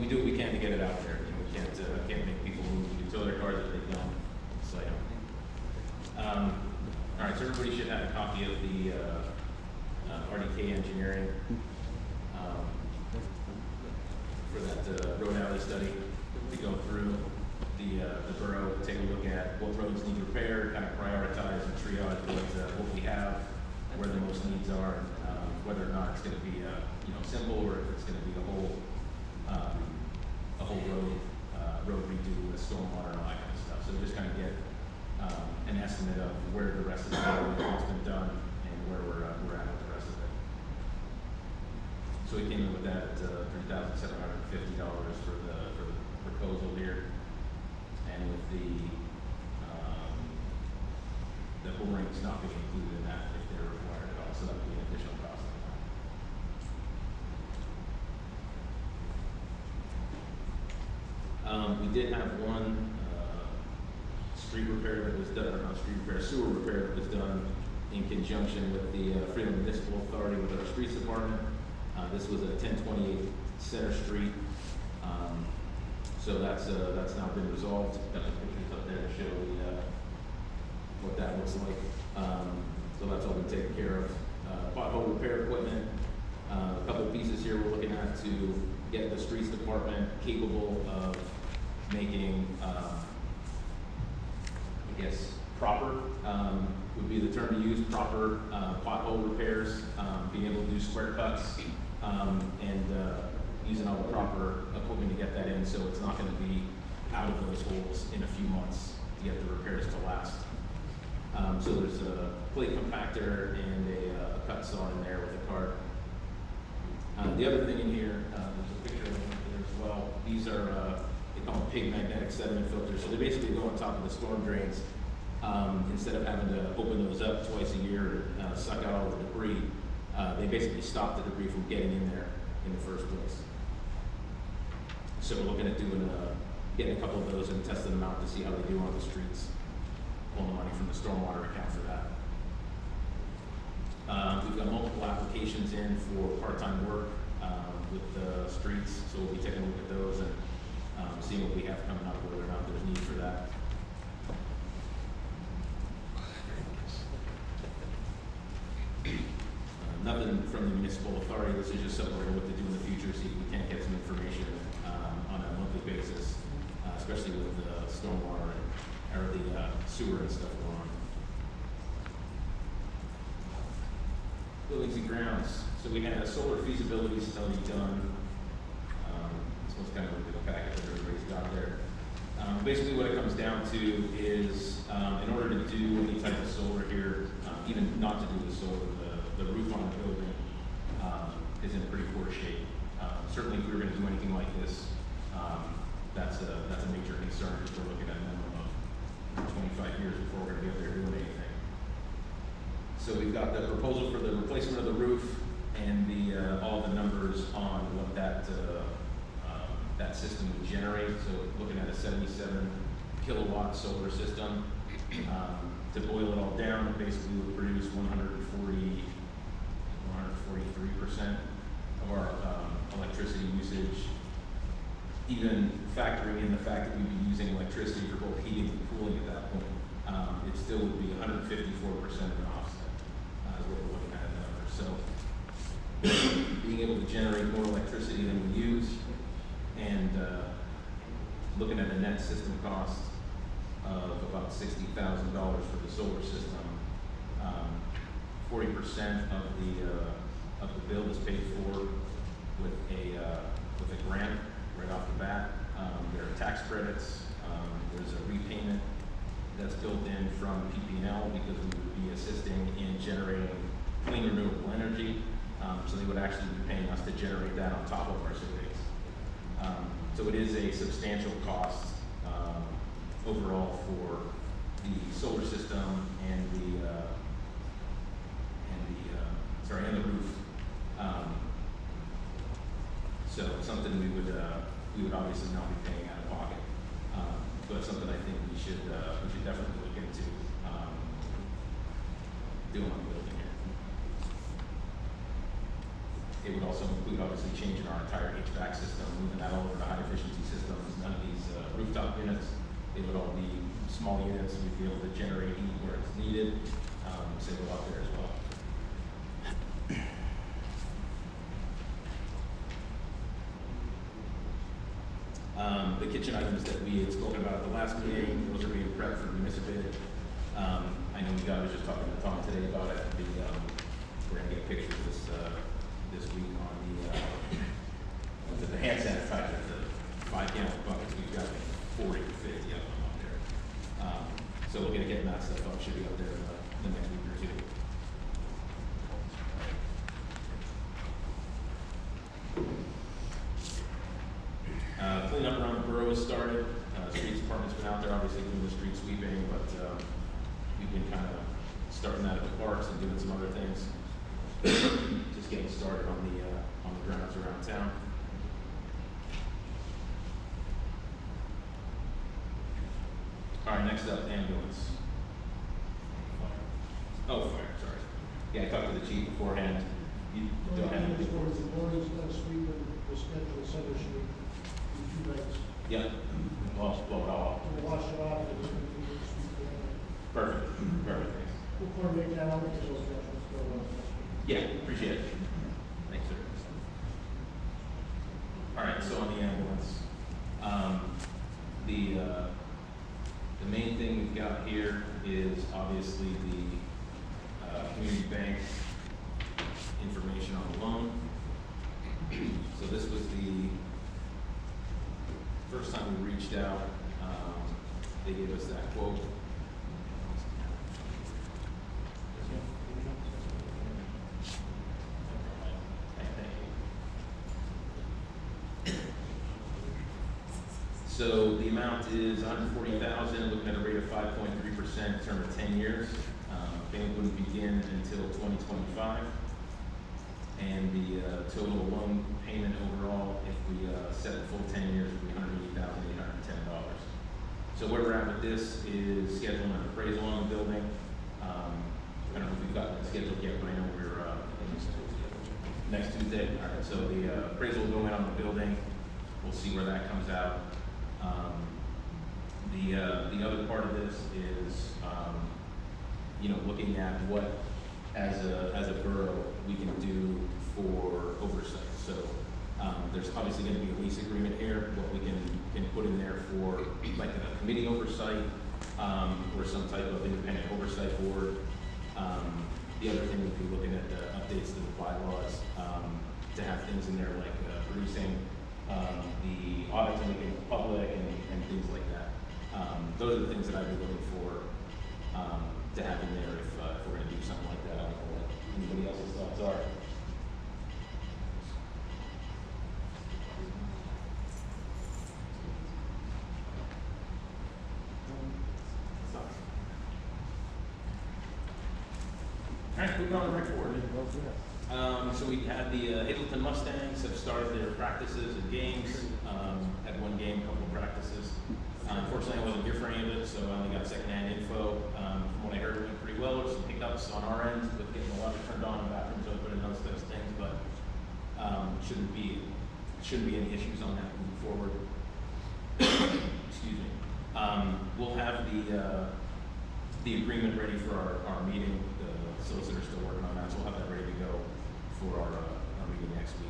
we do what we can to get it out there. You know, we can't make people move. We can tow their cars if they don't. So, all right, so everybody should have a copy of the RDK engineering for that road alley study to go through the borough, take a look at what roads need repair, kind of prioritize and triage what we have, where the most needs are, whether or not it's going to be simple or if it's going to be a whole road redo with stormwater and all that kind of stuff. So just kind of get an estimate of where the rest of the road has been done and where we're at with the rest of it. So we came in with that $3,750 for the proposal here, and with the borings not being included in that if they're required at all, so that would be an additional cost. We did have one street repair that was done, or not street repair, sewer repair that was done in conjunction with the Freeland Municipal Authority with our streets department. This was at 1028 Center Street. So that's now been resolved. Got some pictures up there to show what that looks like. So that's all been taken care of. Pothole repair equipment. A couple of pieces here we're looking at to get the streets department capable of making, I guess, proper would be the term to use, proper pothole repairs, being able to do square cuts, and using all the proper equipment to get that in, so it's not going to be out of those holes in a few months to get the repairs to last. So there's a plate compactor and a cut saw in there with a cart. The other thing in here, there's a picture of them there as well. These are, they call them pig magnetic sediment filters. So they basically go on top of the storm drains. Instead of having to open those up twice a year and suck out all the debris, they basically stop the debris from getting in there in the first place. So we're looking at getting a couple of those and testing them out to see how they do on the streets. Pulling the money from the stormwater account for that. We've got multiple applications in for part-time work with the streets, so we'll be taking a look at those and seeing what we have coming up, whether or not there's need for that. Nothing from the municipal authority. This is just something we're going to look to do in the future, see if we can't get some information on a monthly basis, especially with the stormwater or the sewer and stuff going on. Buildings and grounds. So we had a solar feasibility study done. This one's kind of a little packet that everybody's got there. Basically what it comes down to is in order to do any type of solar here, even not to do the solar, the roof on the building is in pretty poor shape. Certainly if we were going to do anything like this, that's a major concern because we're looking at a minimum of 25 years before we're going to be up there doing anything. So we've got the proposal for the replacement of the roof and all the numbers on what that system would generate. So looking at a 77 kilowatt solar system. To boil it all down, basically would produce 143% of our electricity usage. Even factoring in the fact that we'd be using electricity for both heating and cooling at that point, it still would be 154% of an offset, is what we're looking at in numbers. So being able to generate more electricity than we use, and looking at a net system cost of about $60,000 for the solar system. 40% of the bill is paid for with a grant right off the bat. There are tax credits. There's a repayment that's built in from PP&L because we would be assisting in generating clean renewable energy. So they would actually be paying us to generate that on top of our savings. So it is a substantial cost overall for the solar system and the roof. So something we would obviously not be paying out of pocket, but something I think we should definitely look into doing on the building here. It would also include obviously changing our entire HVAC system, moving that all over to high efficiency systems, none of these rooftop units. It would all be small units. We'd be able to generate heat where it's needed, save a lot there as well. The kitchen items that we had spoken about at the last meeting, those are being prepped for municipal bid. I know you guys were just talking to Tom today about it. We're gonna get pictures this week on the hand sanitizer, the 5-gallon buckets. We've got 40 to 50 of them up there. So we're gonna get that stuff up. Should be up there in the next week or two. Clean up around the borough has started. Streets department's been out there obviously doing the street sweeping, but we've been kind of starting that at the parks and doing some other things. Just getting started on the grounds around town. All right, next up, ambulance. Oh, fire, sorry. Yeah, I talked to the chief beforehand. You don't have anything for us? The morning's next week, and the schedule Center Street, in 2 nights. Yep. Blow it all. We'll wash it off, and it's going to be this week. Perfect. Perfect. Thanks. We'll coordinate that out, because those guys will go on. Yeah, appreciate it. Thanks, sir. All right, so on the ambulance, the main thing we've got here is obviously the community bank information on the loan. So this was the first time we reached out. They gave us that quote. So the amount is $140,000, looking at a rate of 5.3%, term of 10 years. Payment wouldn't begin until 2025. And the total loan payment overall, if we set the full 10 years, would be $180,810. So where we're at with this is scheduling an appraisal on the building. I don't know if we've got that scheduled yet, but I know we're next Tuesday. All right, so the appraisal will go in on the building. We'll see where that comes out. The other part of this is, looking at what, as a borough, we can do for oversight. So there's obviously going to be a lease agreement here, what we can put in there for like a committee oversight or some type of independent oversight board. The other thing would be looking at the updates to the bylaws to have things in there like producing the audits and making it public and things like that. Those are the things that I'd be looking for to have in there if we're going to do something like that. I don't know what anybody else's thoughts are. All right, moving on to rec board. So we had the Hazleton Mustangs have started their practices and games. Had one game, a couple of practices. Unfortunately, I wasn't here for any of it, so I only got secondhand info. From what I heard, it went pretty well. There's some hiccups on our end with getting the water turned on and bathrooms open and those types of things, but shouldn't be any issues on that moving forward. Excuse me. We'll have the agreement ready for our meeting. The solicitor's still working on that, so we'll have that ready to go for our meeting next week.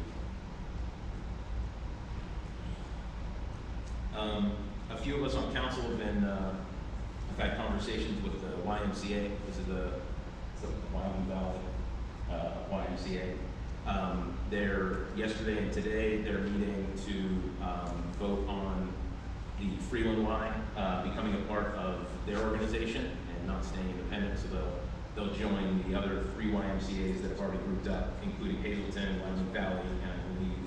A few of us on council have had conversations with the YMCA. This is the Wyoming Valley YMCA. Yesterday and today, they're meeting to vote on the Freeland line becoming a part of their organization and not staying independent. So they'll join the other 3 YMCAs that have already grouped up, including Hazleton, Wyoming Valley, and I believe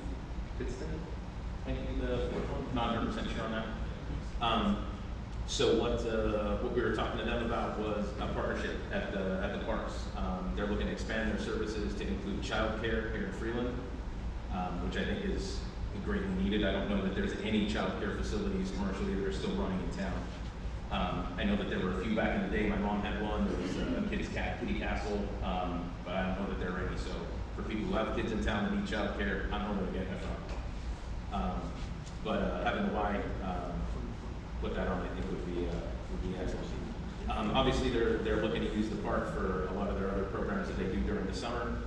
Pittston. Maybe the 4th one. Not 100% sure on that. So what we were talking to them about was a partnership at the parks. They're looking to expand their services to include childcare here in Freeland, which I think is greatly needed. I don't know that there's any childcare facilities commercially that are still running in town. I know that there were a few back in the day. My mom had one. There was a kid's kitty castle, but I don't know that they're ready. So for people who have kids in town that need childcare, I don't know where they're getting it from. But having the Y put that on, I think would be excellent. Obviously, they're looking to use the park for a lot of their other programs that they do during the summer.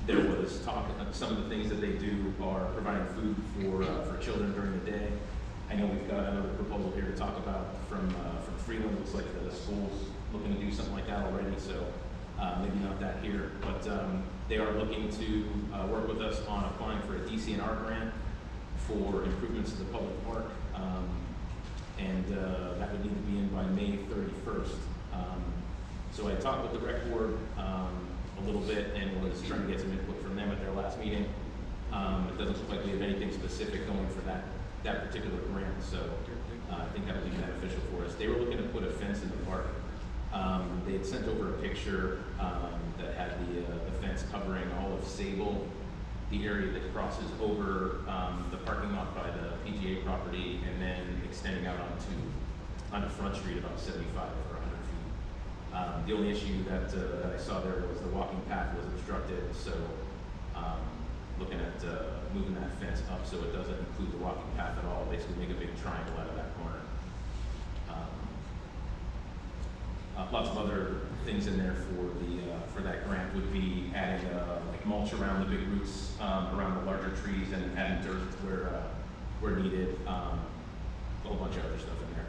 There was talk, some of the things that they do are providing food for children during the day. I know we've got another proposal here to talk about from Freeland. Looks like the school's looking to do something like that already, so maybe not that here. But they are looking to work with us on applying for a DCNR grant for improvements to the public park. And that would need to be in by May 31st. So I talked with the rec board a little bit and was trying to get some input from them at their last meeting. It doesn't look like we have anything specific going for that particular grant, so I think that would be beneficial for us. They were looking to put a fence in the park. They had sent over a picture that had the fence covering all of Sable, the area that crosses over the parking lot by the PGA property, and then extending out onto Front Street about 75 or 100 feet. The only issue that I saw there was the walking path was obstructed, so looking at moving that fence up so it doesn't include the walking path at all, basically make a big triangle out of that corner. Lots of other things in there for that grant would be adding like mulch around the big roots, around the larger trees, and adding dirt where needed. A whole bunch of other stuff in there.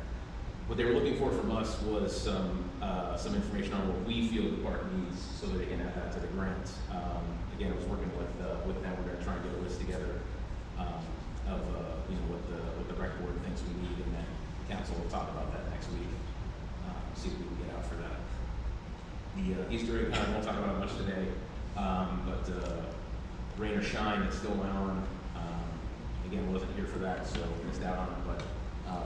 What they were looking for from us was some information on what we feel the park needs, so that they can add that to the grant. Again, I was working with them. We're going to try and get a list together of what the rec board thinks we need, and then council will talk about that next week. See if we can get out for that. The Easter egg hunt, I won't talk about it much today, but rain or shine, it still went on. Again, wasn't here for that, so missed out on it, but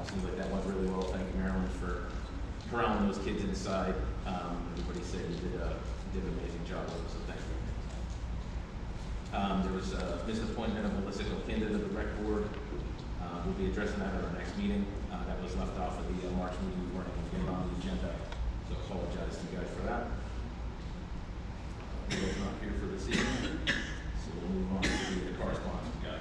seems like that went really well. Thank you, Marilyn, for corralling those kids inside. Everybody said you did an amazing job with it, so thank you. There was a disappointment of Melissa Kilkinda to the rec board. We'll be addressing that at our next meeting. That was left off of the March meeting. We weren't able to get it on the agenda, so I apologize to you guys for that. We're not here for this evening, so we'll move on to the correspondence we got.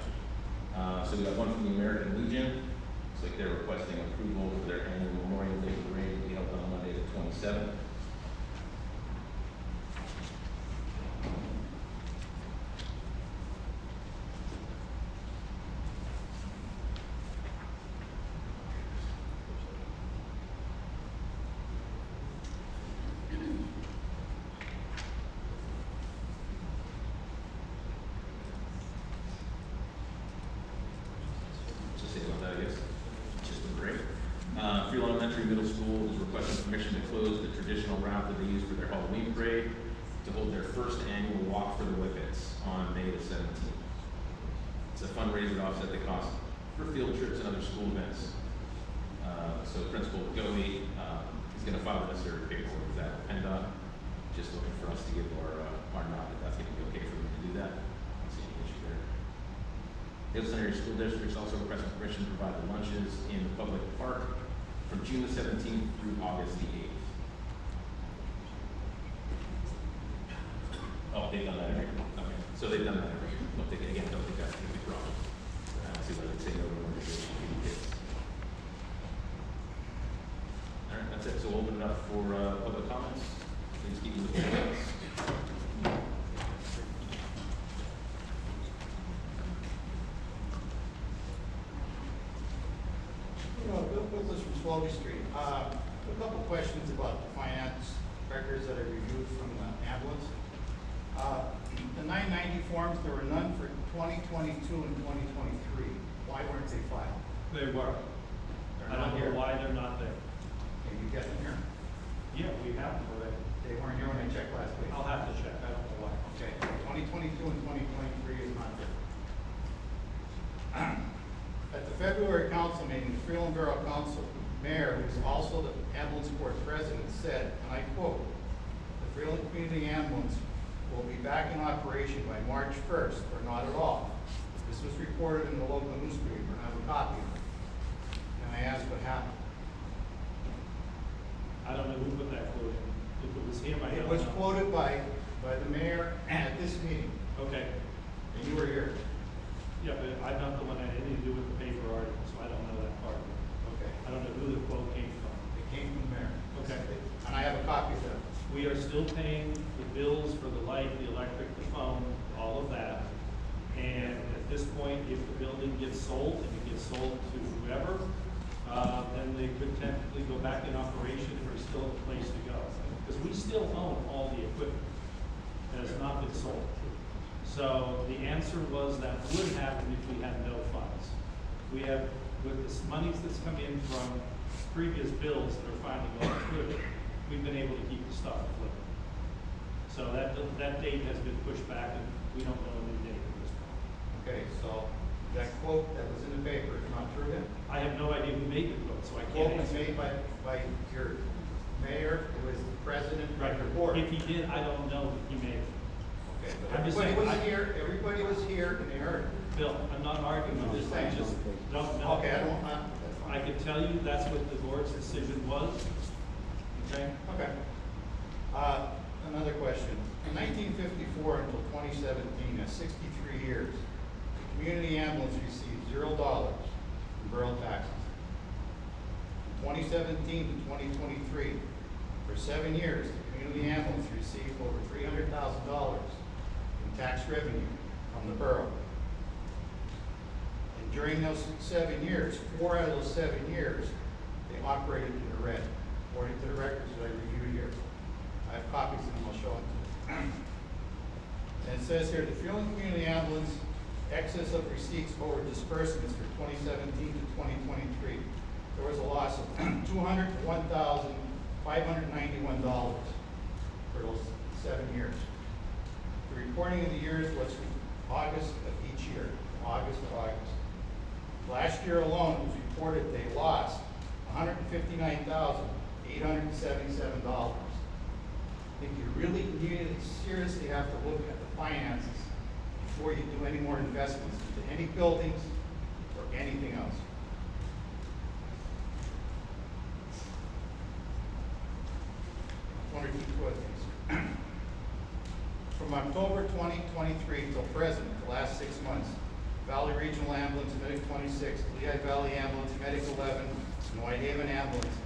So we got one from the American Legion. Looks like they're requesting approval for their annual Memorial Day parade to be held on Monday the 27th. Middle School is requesting permission to close the traditional route that they use for their Halloween parade to hold their first annual Walk for the Whippets on May the 17th. It's a fundraiser to offset the cost for field trips and other school events. So Principal Goey is going to file the necessary paperwork with that. And just looking for us to give our nod that that's going to be okay for them to do that. I don't see any issue there. The Hill Center School Districts also requesting permission to provide the lunches in the public park from June the 17th through August the 8th. Oh, they've done that already. Okay, so they've done that already. Don't think that's a big problem. I don't see why they'd say no to more kids. All right, that's it. So we'll open it up for public comments. Please keep them with your comments. From Street. A couple questions about the finance records that I reviewed from the ambulance. The 990 forms, there were none for 2022 and 2023. Why weren't they filed? They were. I don't know why they're not there. Can you get them here? Yeah, we have them already. They weren't here when I checked last week. I'll have to check. I don't know why. Okay, 2022 and 2023 is not there. At the February council meeting, the Freeland Borough Council Mayor, who's also the ambulance board president, said, and I quote, "The Freeland Community Ambulance will be back in operation by March 1st, or not at all." This was reported in the local newspaper, and I have a copy of it. And I asked what happened. I don't know who put that quote in. If it was him, I It don't was know. quoted by the mayor at this meeting, Okay, and you were here. yeah, but I'm not the one that had anything to do with the paper article, so I don't know that part of it. Okay. I don't know who the quote came from. It came from the mayor. Okay. And I have a copy of that. We are still paying the bills for the light, the electric, the phone, all of that. And at this point, if the building gets sold, and it gets sold to whoever, then they could technically go back in operation if there's still a place to go. Because we still own all the equipment that has not been sold. So the answer was that would happen if we had no funds. We have, with the monies that's come in from previous bills that are finally going through, we've been able to keep the stuff afloat. So that date has been pushed back, and we don't know a new date at this point. Okay, so that quote that was in the paper is not true then? I have no idea who made the quote, so I Quote can't was answer. made by your mayor, it was the president of Right. your board. If he did, I don't know that he made it. Okay, but I'm just everybody saying, was here, everybody was here and they heard. Bill, I'm not arguing with this, I just don't know. Okay, I don't, that's I fine. can tell you that's what the board's decision was, okay? Okay. Another question. From 1954 until 2017, that's 63 years, the community ambulance received $0 in borough taxes. From 2017 to 2023, for 7 years, the community ambulance received over $300,000 in tax revenue from the borough. And during those 7 years, 4 out of those 7 years, they operated in the red, according to the records that I reviewed here. I have copies of them, I'll show them to you. And it says here, the Freeland Community Ambulance excess of receipts over disbursements for 2017 to 2023. There was a loss of $201,591 for those 7 years. The reporting of the years was from August of each year, August to August. Last year alone, it was reported they lost $159,877. I think you really seriously have to look at the finances before you do any more investments into any buildings or anything else. One or two quick things. From October 2023 till present, the last 6 months, Valley Regional Ambulance, Medic 26, Lehigh Valley Ambulance, Medic 11, and Whitehaven Ambulance